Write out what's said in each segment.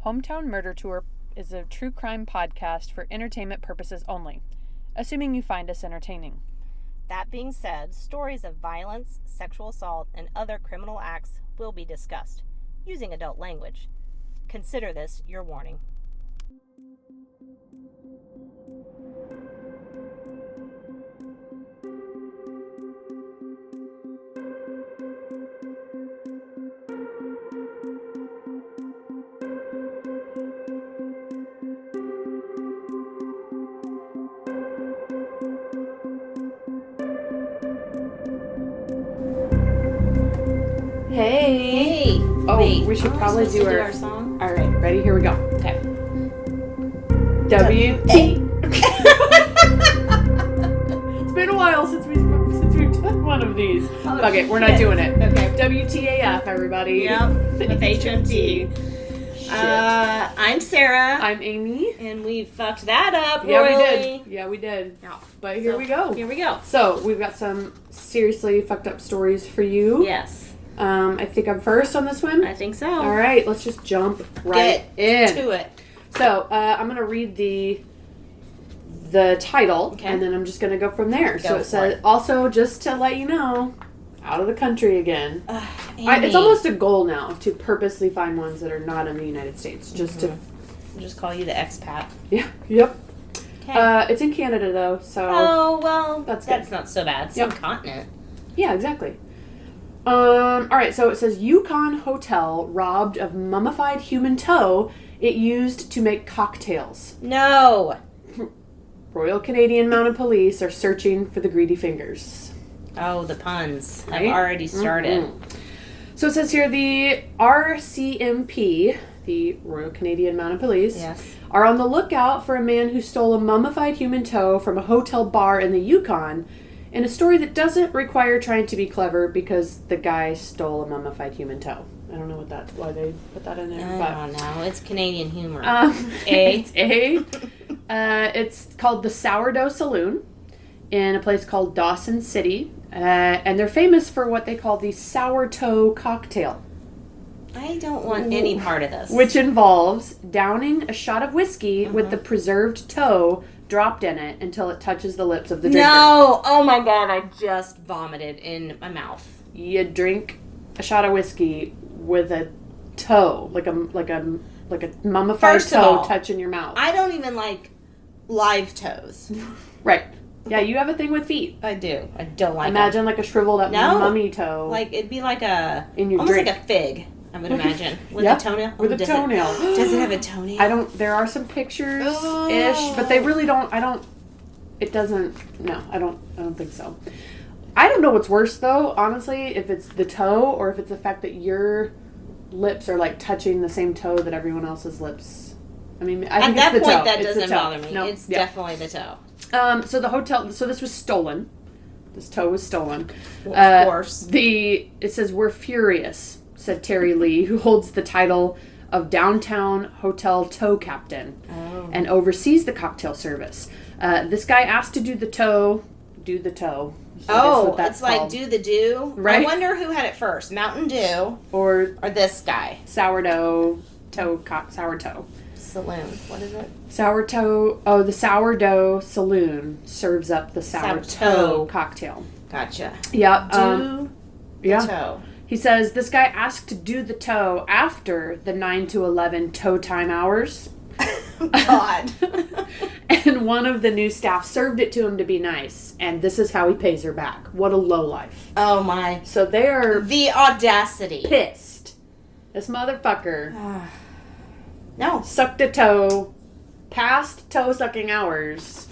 Hometown Murder Tour is a true crime podcast for entertainment purposes only, assuming you find us entertaining. That being said, stories of violence, sexual assault, and other criminal acts will be discussed, using adult language. Consider this your warning. Hey! Oh, wait, we should probably do our song. All right, ready? Here we go. Okay. WT. It's been a while since we've done one of these. Oh, Okay, we're not doing it. Okay. WTAF, everybody. Yep. With HMT. I'm Sarah. I'm Amy. And we fucked that up. Yeah, royally. we did. Yeah, we did. Yeah. But here we go. Here we go. So we've got some seriously fucked up stories for you. Yes. I think I'm first on this one. I think so. All right, let's just jump right in. To it. So I'm going to read the title, and then I'm just going to go from there. So it says, also, just to let you know, out of the country again. It's almost a goal now to purposely find ones that are not in the United States. Just to... I'll just call you the expat. Yeah, yep. Okay. It's in Canada, though, so... Oh, well, that's good. not so bad. Same continent. Yeah, exactly. Alright, so it says, Yukon hotel robbed of mummified human toe it used to make cocktails. No! Royal Canadian Mounted Police are searching for the greedy fingers. Oh, the puns. Right? I've already started. Mm-hmm. So it says here, the RCMP, the Royal Canadian Mounted Police, are on the lookout for a man who stole a mummified human toe from a hotel bar in the Yukon, in a story that doesn't require trying to be clever because the guy stole a mummified human toe. I don't know why they put that in there. I don't know. It's Canadian humor. It's called the Sourdough Saloon in a place called Dawson City. And they're famous for what they call the sour toe cocktail. I don't want any part of this. Which involves downing a shot of whiskey with the preserved toe dropped in it until it touches the lips of the drinker. No! Oh my god, I just vomited in my mouth. You drink a shot of whiskey with a toe, like a mummified toe touching your mouth. I don't even like live toes. Right. Yeah, you have a thing with feet. I do. I don't like Imagine like a shriveled up mummy toe. Like it'd be like almost drink. like a fig. I would imagine with a toenail. With a toenail. Does it have a toenail? There are some pictures-ish, but they really don't. It doesn't. No, I don't think so. I don't know what's worse though, honestly, if it's the toe or if it's the fact that your lips are like touching the same toe that everyone else's lips. I mean, I think at that it's the point toe. that doesn't bother me. No, it's definitely the toe. So the hotel. So this was stolen. This toe was stolen. Well, of course. It says we're furious, said Terry Lee, who holds the title of Downtown Hotel Toe Captain and oversees the cocktail service. This guy asked to do the toe. So it's like called. do the do. Right. I wonder who had it first, Mountain Dew or this guy. Sourdough Saloon. What is it? Sourdough. Oh, the Sourdough Saloon serves up the sour toe cocktail. Gotcha. Yeah. The toe. He says this guy asked to do the toe after the 9 to 11 toe time hours. God. And one of the new staff served it to him to be nice, and this is how he pays her back. What a lowlife. Oh my. So they're the audacity. Pissed. This motherfucker sucked a toe past toe sucking hours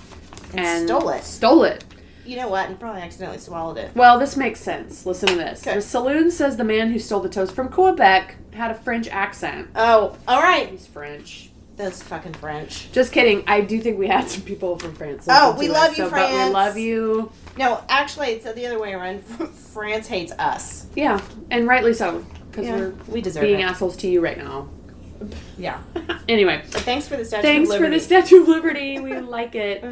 and stole it. You know what? He probably accidentally swallowed it. Well, this makes sense. Listen to this. Okay. The saloon says the man who stole the toes from Quebec had a French accent. Oh, all right. He's French. Those fucking French. Just kidding. I do think we had some people from France. We love you, France. But we love you. No, actually, it's the other way around. France hates us. Yeah, and rightly so. Because we deserve being it. assholes to you right now. Yeah. Anyway. But thanks for the Statue of Liberty. Thanks for the Statue of Liberty. We like it.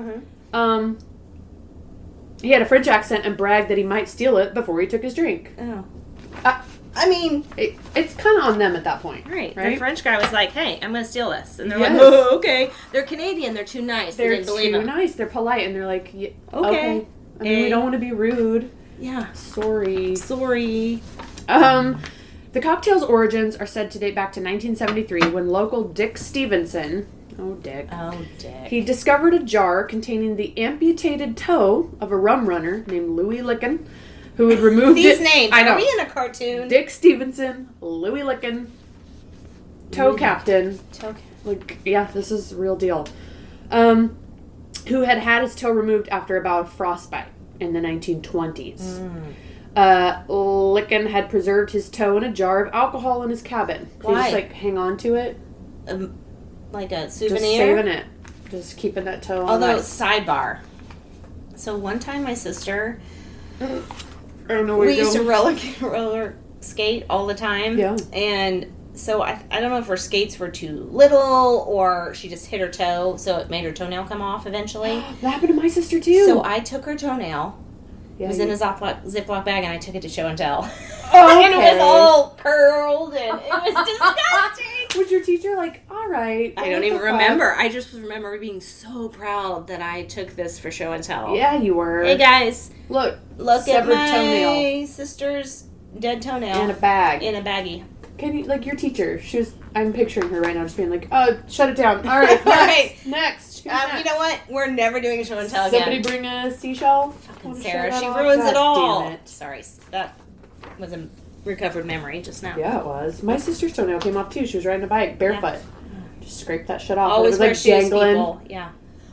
He had a French accent and bragged that he might steal it before he took his drink. Oh. I mean... It's kind of on them at that point. Right. The French guy was like, hey, I'm going to steal this. And they're like, oh, okay. They're Canadian. They're too nice. They're too nice. They're polite. And they're like, okay. I mean, we don't want to be rude. Yeah. Sorry. The cocktail's origins are said to date back to 1973 when local Dick Stevenson... Oh, Dick. He discovered a jar containing the amputated toe of a rum runner named Louis Licken, who had removed These names. Are we in a cartoon? Dick Stevenson, Louis Licken, toe captain. This is the real deal. Who had his toe removed after about frostbite in the 1920s. Licken had preserved his toe in a jar of alcohol in his cabin. Why? Just hang on to it. Like a souvenir? Just saving it. Just keeping that toe on. Although, sidebar. So one time my sister... I don't know where we used to roller skate all the time. Yeah. And so I don't know if her skates were too little or she just hit her toe, so it made her toenail come off eventually. That happened to my sister too. So I took her toenail. It was in a Ziploc bag, and I took it to show and tell. Oh, and it was all curled, and it was disgusting. Was your teacher like, all right? I don't even remember. I just remember being so proud that I took this for show and tell. Yeah, you were. Hey, guys. Look at my sister's dead toenail. In a bag. In a baggie. Can you, your teacher, I'm picturing her right now just being like, shut it down. All right, next. You know what? We're never doing a show and tell Somebody again. bring a seashell? Fucking Sarah, she ruins it all. Damn it. Sorry, that was a recovered memory just now. Yeah, it was. My sister's toenail came off too. She was riding a bike barefoot. Yeah. Just scraped that shit off. Always wear shoes, people. Yeah.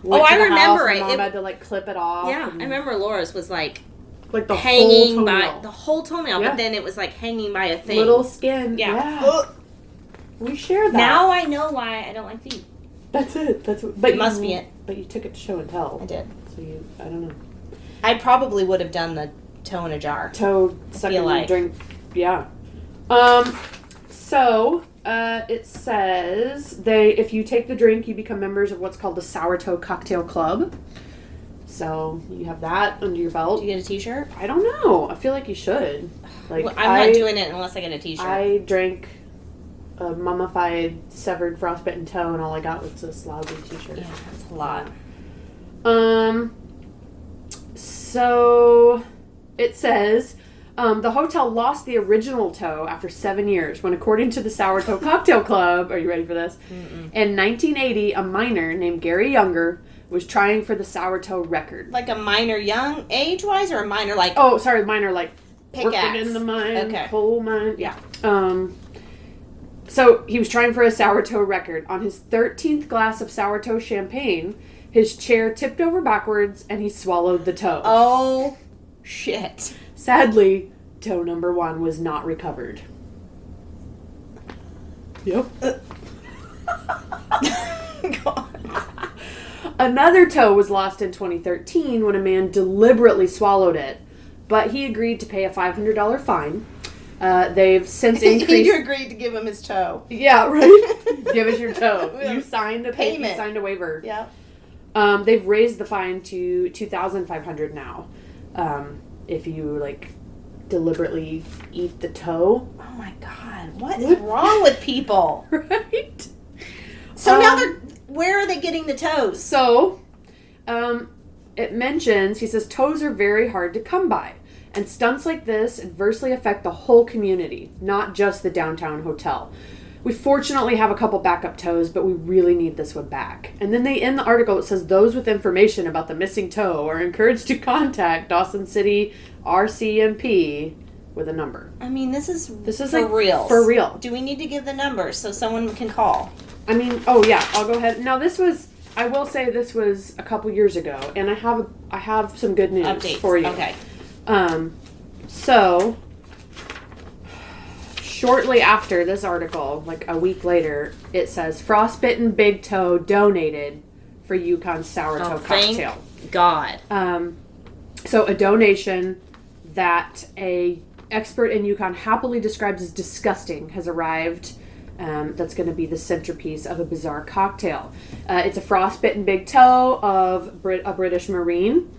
I remember it. Mom had to clip it off. Yeah, I remember Laura's was the hanging whole by the whole toenail, but then it was hanging by a thing. Little skin. Yeah. We share that. Now I know why I don't like feet. That's it. But must be it. But you took it to show and tell. I did. So I don't know. I probably would have done the toe in a jar. Toe sucking drink. Yeah. So it says if you take the drink, you become members of what's called the Sour Toe Cocktail Club. So you have that under your belt. Do you get a T-shirt? I don't know. I feel like you should. I'm not doing it unless I get a T-shirt. I drank a mummified, severed, frostbitten toe, and all I got was this lousy T-shirt. Yeah, that's a lot. So it says the hotel lost the original toe after 7 years when, according to the Sour Toe Cocktail Club, are you ready for this? Mm-mm. In 1980, a minor named Gary Younger was trying for the sour toe record. Like a minor young age-wise, or a minor minor pickaxe. Working in the mine, coal mine. Yeah. So he was trying for a sour toe record. On his 13th glass of sourdough champagne, his chair tipped over backwards and he swallowed the toe. Oh, shit. Sadly, toe number 1 was not recovered. Yep. God. Another toe was lost in 2013 when a man deliberately swallowed it, but he agreed to pay a $500 fine. They've since increased... You agreed to give him his toe. Yeah, right? Give us your toe. You signed a payment. You signed a waiver. Yeah. They've raised the fine to $2,500 now. If you, deliberately eat the toe. Oh, my God. What is wrong with people? Right? So now where are they getting the toes? So, it mentions, he says, toes are very hard to come by. And stunts like this adversely affect the whole community, not just the downtown hotel. We fortunately have a couple backup toes, but we really need this one back. And then they end the article, it says, those with information about the missing toe are encouraged to contact Dawson City RCMP with a number. I mean, this is for real. For real. Do we need to give the number so someone can call? I mean, I'll go ahead. Now, I will say this was a couple years ago, and I have some good news Updates. For you. Okay. So, shortly after this article, a week later, it says, frostbitten big toe donated for Yukon's sourdough cocktail. Thank God. So a donation that a expert in Yukon happily describes as disgusting has arrived. That's going to be the centerpiece of a bizarre cocktail. It's a frostbitten big toe of a British Marine.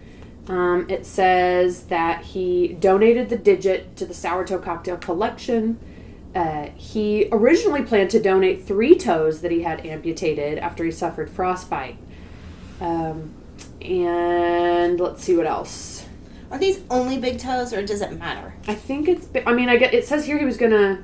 It says that he donated the digit to the Sour Toe Cocktail Collection. He originally planned to donate 3 toes that he had amputated after he suffered frostbite. And let's see what else. Are these only big toes, or does it matter? I think it's... it says here he was going to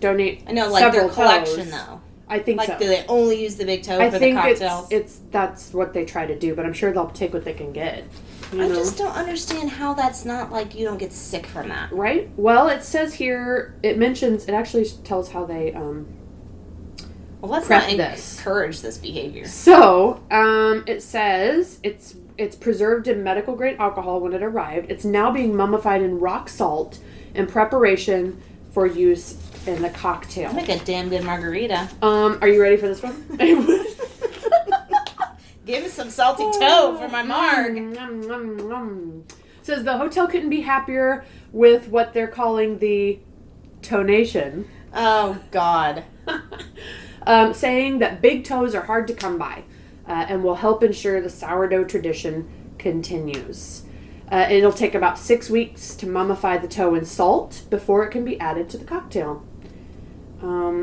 donate I know, like several their collection, toes. though. I think like, so. Do they only use the big toe for the cocktails? I think that's what they try to do, but I'm sure they'll take what they can get. I just don't understand how that's not like you don't get sick from that. Right? Well, it says here, it actually tells how they well, let's prep not this. Encourage this behavior. So, it says it's preserved in medical grade alcohol when it arrived. It's now being mummified in rock salt in preparation for use in the cocktail. I'll make a damn good margarita. Are you ready for this one? Give me some salty toe for my marg. Says the hotel couldn't be happier with what they're calling the tonation. Oh, God. Saying that big toes are hard to come by and will help ensure the sourdough tradition continues. It'll take about 6 weeks to mummify the toe in salt before it can be added to the cocktail.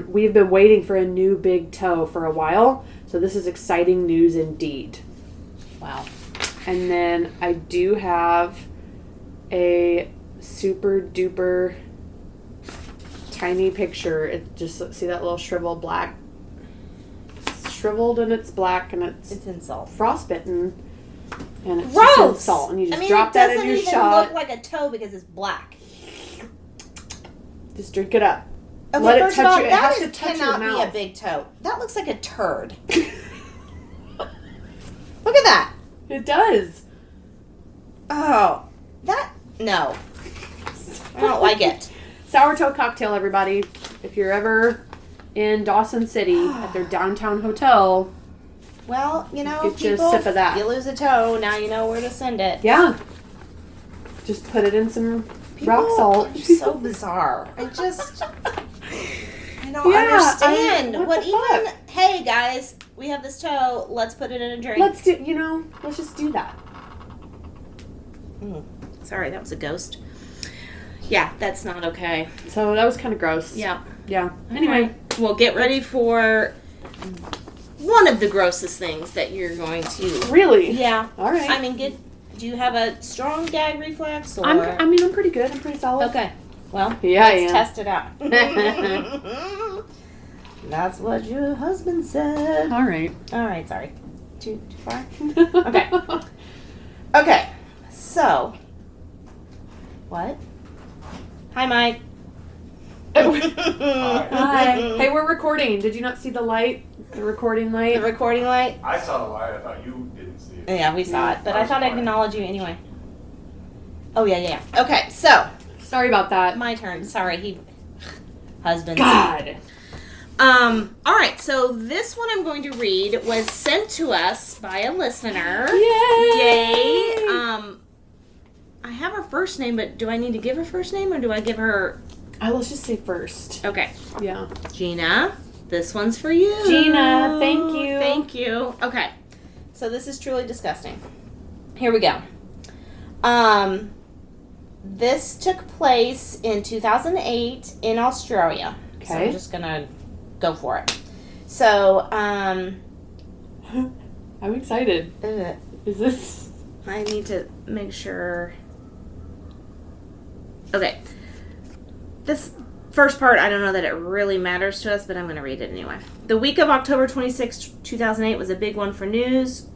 We've been waiting for a new big toe for a while, so this is exciting news indeed. Wow. And then I do have a super duper tiny picture. It just, see that little shriveled black? It's shriveled and it's black and it's in salt. Frostbitten. And it's Gross! just in salt. And you just drop that in your shot. It doesn't even look like a toe because it's black. Just drink it up. Okay, Let first it touch of all, you. It that has to touch your cannot mouth. be a big toe. That looks like a turd. Look at that. It does. Oh, no. I don't like it. Sour Toe Cocktail, everybody. If you're ever in Dawson City at their downtown hotel, well, you know, get you a sip of that. You lose a toe, now you know where to send it. Yeah. Just put it in some rock salt. Are so bizarre. I don't understand. Hey guys, we have this toe, let's put it in a drink. Let's just do that. Sorry, that was a ghost. Yeah, that's not okay. So that was kind of gross. Yeah. Yeah. Anyway. Right. Well, get ready for one of the grossest things that you're going to... Really? Yeah. All right. I mean, do you have a strong gag reflex? Or? I'm pretty good. I'm pretty solid. Okay. Well, yeah, let's test it out. That's what your husband said. All right. Sorry. Too far? Okay. Okay. So. What? Hi, Mike. Hi. Hey, we're recording. Did you not see the light? The recording light? The recording light? I saw the light. I thought you didn't see it. Yeah, we saw it. But I thought I'd acknowledge you anyway. Oh, yeah. Okay, so. Sorry about that. My turn. Sorry, husband. God. All right, so this one I'm going to read was sent to us by a listener. Yay! I have her first name, but do I need to give her first name or do I give her... Let's just say first. Okay. Yeah. Gina, this one's for you. Gina, thank you. Thank you. Okay. So this is truly disgusting. Here we go. This took place in 2008 in Australia. Okay. So I'm just going to go for it. So, I'm excited. Is this... I need to make sure... Okay. This first part, I don't know that it really matters to us, but I'm going to read it anyway. The week of October 26, 2008 was a big one for news.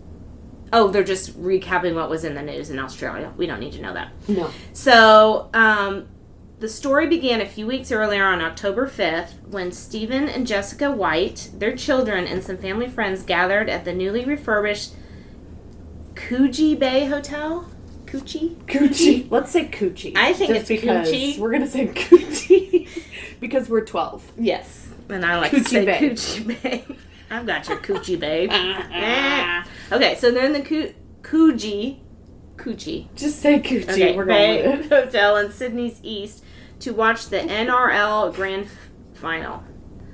Oh, they're just recapping what was in the news in Australia. We don't need to know that. No. So, the story began a few weeks earlier on October 5th when Stephen and Jessica White, their children, and some family friends gathered at the newly refurbished Coogee Bay Hotel. Coochie. Let's say Coochie. I think just it's because Coochie. We're going to say Coochie because we're 12. Yes. And I like Coochie to say Bay. Coochie Bay. I've got your Coochie Babe. Okay, so they're in the Coochie. Just say Coochie. Okay, we're Bay going with it. Hotel in Sydney's East to watch the NRL Grand Final.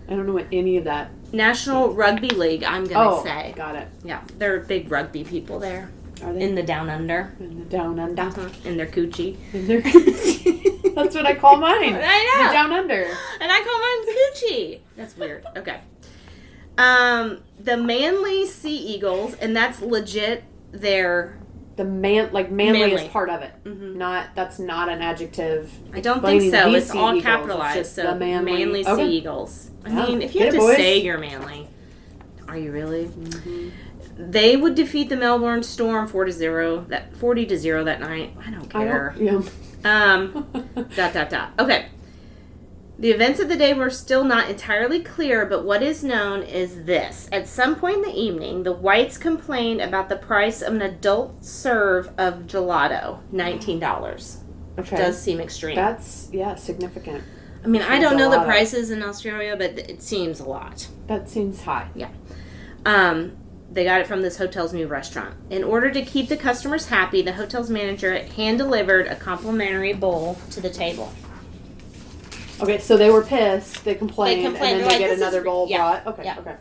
I don't know what any of that... National Rugby League, I'm going to say. Got it. Yeah, they're big rugby people there. Are they? In the down under. In the down under. In their coochie. In their coochie. That's what I call mine. I know. The down under. And I call mine coochie. That's weird. Okay. The Manly Sea Eagles, and that's legit their... manly is part of it. Mm-hmm. That's not an adjective. I don't think so. It's all Eagles. capitalized. It's so Manly Sea Eagles. I mean, if you have to say you're manly, are you really? Mm-hmm. They would defeat the Melbourne Storm 40-0 that night. I don't care. Okay. The events of the day were still not entirely clear, but what is known is this. At some point in the evening, the whites complained about the price of an adult serve of gelato, $19. Okay. Does seem extreme. That's, significant. I mean, I don't know the prices in Australia, but it seems a lot. That seems high. Yeah. They got it from this hotel's new restaurant. In order to keep the customers happy, the hotel's manager hand-delivered a complimentary bowl to the table. Okay, so they were pissed. They complained and then they get another bowl brought. Okay, yeah. Okay.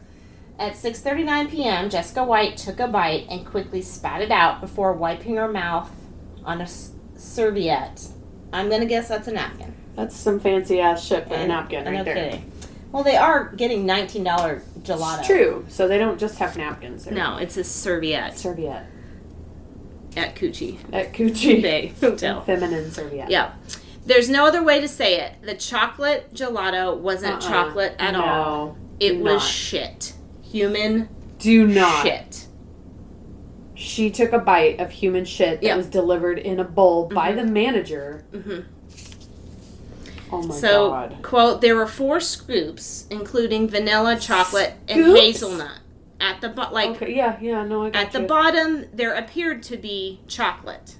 At 6:39 p.m., Jessica White took a bite and quickly spat it out before wiping her mouth on a serviette. I'm going to guess that's a napkin. That's some fancy-ass shit for a napkin right there. Kidding. Well, they are getting $19 gelato. It's true. So they don't just have napkins. No, it's a serviette. Serviette. At Coochie. At Coochie Bay Hotel. Feminine serviette. Yeah. There's no other way to say it. The chocolate gelato wasn't chocolate at all. It was shit. Human shit. She took a bite of human shit that was delivered in a bowl by the manager. Mm-hmm. Oh my God. So, quote, there were 4 scoops, including vanilla, chocolate, and hazelnut. At the okay, I got at the bottom, there appeared to be chocolate.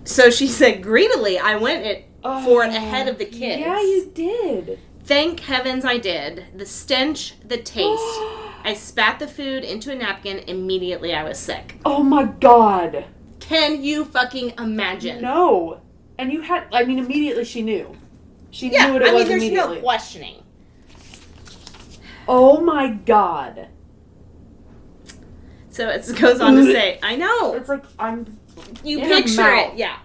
So she said, greedily, I went for it ahead of the kids. Yeah, you did. Thank heavens I did. The stench, the taste. I spat the food into a napkin. Immediately I was sick. Oh my God. Can you fucking imagine? No. And immediately she knew. She knew what it was immediately. There's no questioning. Oh my God. So it goes on to say, I know. It's like You picture it, yeah.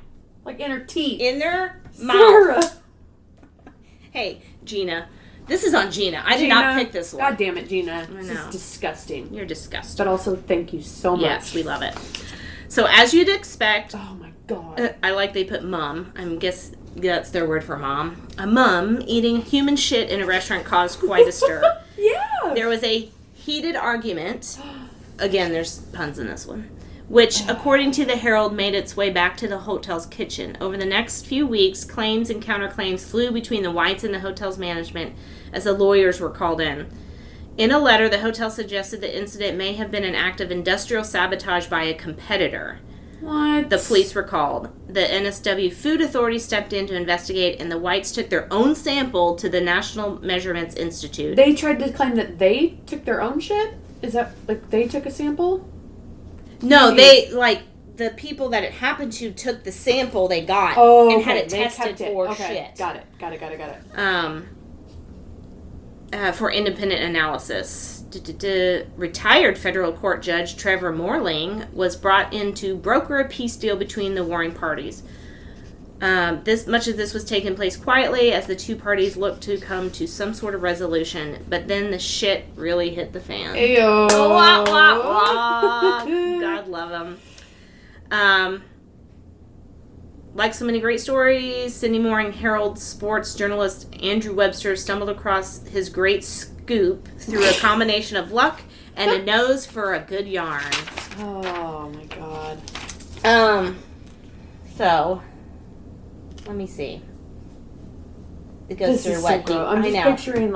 Like in her teeth. In their Sarah. mouth. Hey, Gina. This is on Gina. I did not pick this one. God damn it, Gina. This is disgusting. You're disgusting. But also, thank you so much. Yes, we love it. So, as you'd expect... Oh, my God. I like they put mum. I guess that's their word for mom. A mum eating human shit in a restaurant caused quite a stir. Yeah. There was a heated argument. Again, there's puns in this one. Which, according to the Herald, made its way back to the hotel's kitchen. Over the next few weeks, claims and counterclaims flew between the Whites and the hotel's management as the lawyers were called in. In a letter, the hotel suggested the incident may have been an act of industrial sabotage by a competitor. What? The police were called. The NSW Food Authority stepped in to investigate, and the Whites took their own sample to the National Measurements Institute. They tried to claim that they took their own shit? Is that, they took a sample? No, the people that it happened to took the sample they got and had it tested for shit. Got it. For independent analysis. Retired federal court judge Trevor Morling was brought in to broker a peace deal between the warring parties. Much of this was taking place quietly as the two parties looked to come to some sort of resolution, but then the shit really hit the fan. Ayo. Wah, wah, wah. God love him. Like so many great stories, Sydney Morning Herald sports journalist Andrew Webster stumbled across his great scoop through a combination of luck and a nose for a good yarn. Oh my God. So... let me see. It goes through what? So I'm just picturing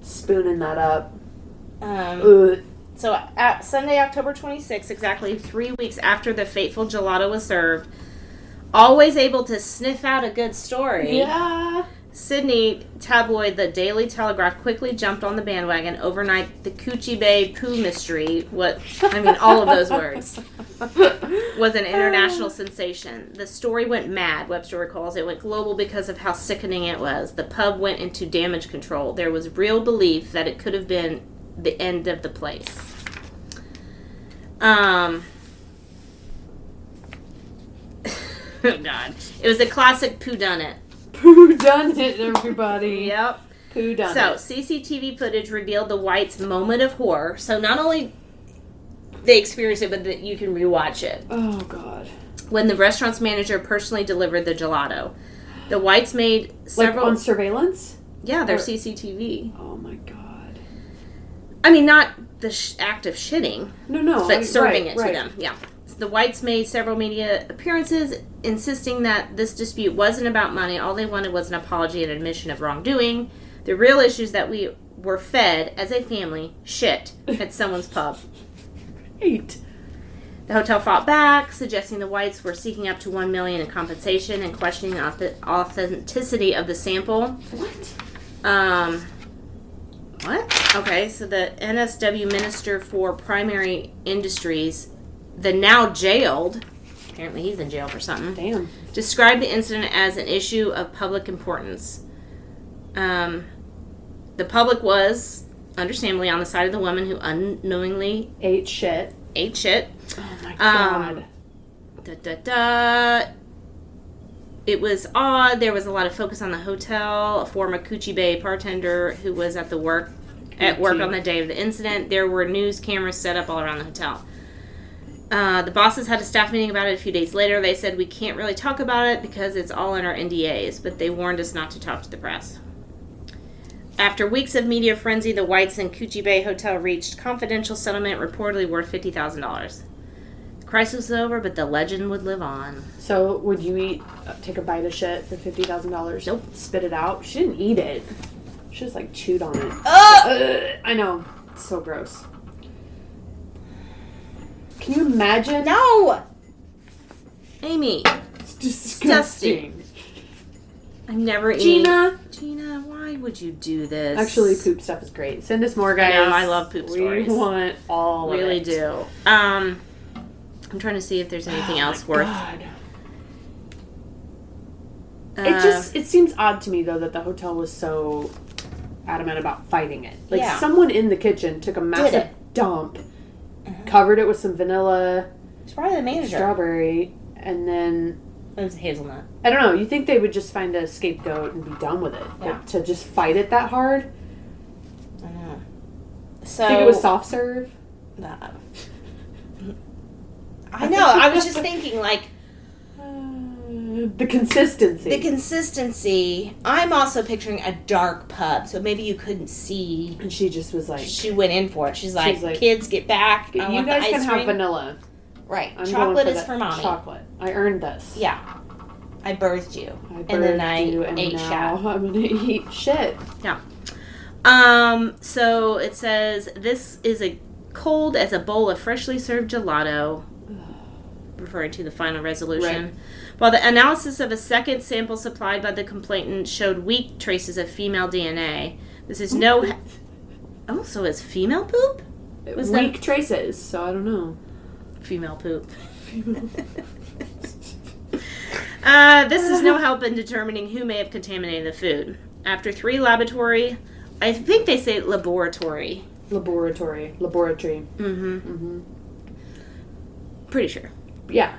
spooning that up. So at Sunday, October 26th, exactly 3 weeks after the fateful gelato was served, always able to sniff out a good story. Yeah. Sydney tabloid The Daily Telegraph quickly jumped on the bandwagon. Overnight, the Coochie Bay poo mystery, all of those words, was an international sensation. The story went mad, Webster recalls. It went global because of how sickening it was. The pub went into damage control. There was real belief that it could have been the end of the place. Oh, God. It was a classic whodunit. Whodunit, everybody. Yep. Whodunit. So, CCTV footage revealed the Whites' moment of horror. So, not only they experienced it, but that you can rewatch it. Oh, God. When the restaurant's manager personally delivered the gelato. The Whites made several... Like on surveillance? Yeah, they're CCTV. Oh, my God. I mean, not the act of shitting. No. But serving it to them. Yeah. The Whites made several media appearances, insisting that this dispute wasn't about money. All they wanted was an apology and admission of wrongdoing. The real issue is that we were fed, as a family, shit at someone's pub. Right. The hotel fought back, suggesting the Whites were seeking up to $1 million in compensation and questioning the authenticity of the sample. What? What? Okay, so the NSW Minister for Primary Industries, the now jailed, apparently he's in jail for something. Damn. Described the incident as an issue of public importance. The public was, understandably, on the side of the woman who unknowingly ate shit. Oh my God. It was odd. There was a lot of focus on the hotel. A former Coochie Bay bartender who was at work on the day of the incident. There were news cameras set up all around the hotel. The bosses had a staff meeting about it a few days later. They said, we can't really talk about it because it's all in our NDAs, but they warned us not to talk to the press. After weeks of media frenzy, the Whites and Coochie Bay Hotel reached confidential settlement reportedly worth $50,000. The crisis was over, but the legend would live on. So, would you take a bite of shit for $50,000? Nope. Spit it out? She didn't eat it. She just, chewed on it. I know. It's so gross. Can you imagine? No! Amy. It's disgusting. I've never eaten. Gina, why would you do this? Actually, poop stuff is great. Send us more, guys. I know, I love poop stories. We want all of it. Really do. I'm trying to see if there's anything else worth. God. It seems odd to me, though, that the hotel was so adamant about fighting it. Someone in the kitchen took a massive dump, covered it with some vanilla. It's probably the manager. Strawberry, and then... It was hazelnut. I don't know. You think they would just find a scapegoat and be done with it. Yeah. But to just fight it that hard? I know. So... Think it was soft serve? I know. I was just thinking, the consistency. The consistency. I'm also picturing a dark pub, so maybe you couldn't see. And she just was like... She went in for it. She's like, kids, get back. You guys can have vanilla. Right. I'm chocolate is for mommy. Chocolate. I earned this. Yeah. I birthed you. And then I ate shit. I'm going to eat shit. Yeah. So it says, this is cold as a bowl of freshly served gelato, referring to the final resolution. Right. While the analysis of a second sample supplied by the complainant showed weak traces of female DNA, this is no... Oh, so it's female poop? Was weak traces, so I don't know. Female poop. This is no help in determining who may have contaminated the food. After 3 laboratory... I think they say laboratory. Laboratory. Mm-hmm. Pretty sure. Yeah.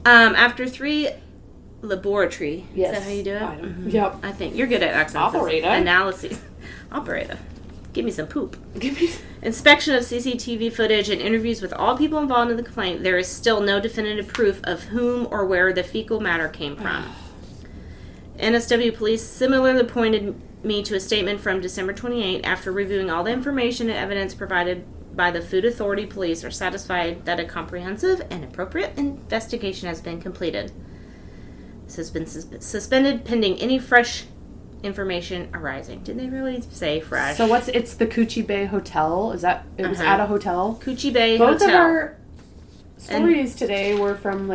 After 3 laboratory. Yes. Is that how you do it? I don't, Yep. I think you're good at accents. Operator. Analysis. Operator. Give me some poop. Inspection of CCTV footage and interviews with all people involved in the complaint, there is still no definitive proof of whom or where the fecal matter came from. NSW police similarly pointed me to a statement from December 28. After reviewing all the information and evidence provided by the Food Authority, police are satisfied that a comprehensive and appropriate investigation has been completed. This has been suspended pending any fresh information arising. Did they really say fresh? So it's the Coochie Bay Hotel? Is that it was at a hotel? Coochie Bay Both Hotel. Both of our stories today were from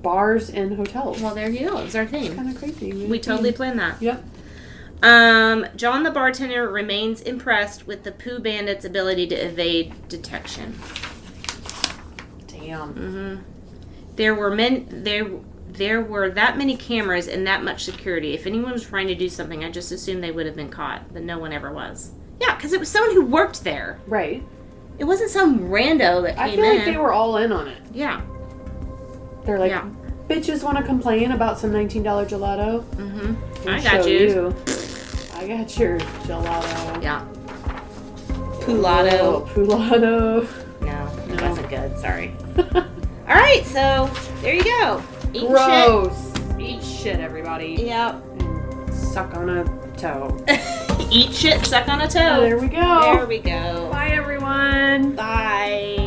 bars and hotels. Well, there you go. It was our theme. It's kind of crazy. We totally planned that. Yep. John the bartender remains impressed with the Pooh Bandit's ability to evade detection. Damn. Mm-hmm. There were that many cameras and that much security. If anyone was trying to do something, I just assumed they would have been caught, but no one ever was. Yeah, because it was someone who worked there. Right. It wasn't some rando that came in. I feel like they were all in on it. Yeah. They're like, bitches want to complain about some $19 gelato? Mm-hmm. I got you. I got your gelato. Yeah. Poolato. Oh, poolato. No, it wasn't good. Sorry. All right, so there you go. Eat Gross. Eat shit, everybody. Yep. And suck on a toe. Eat shit, suck on a toe. There we go. There we go. Bye, everyone. Bye.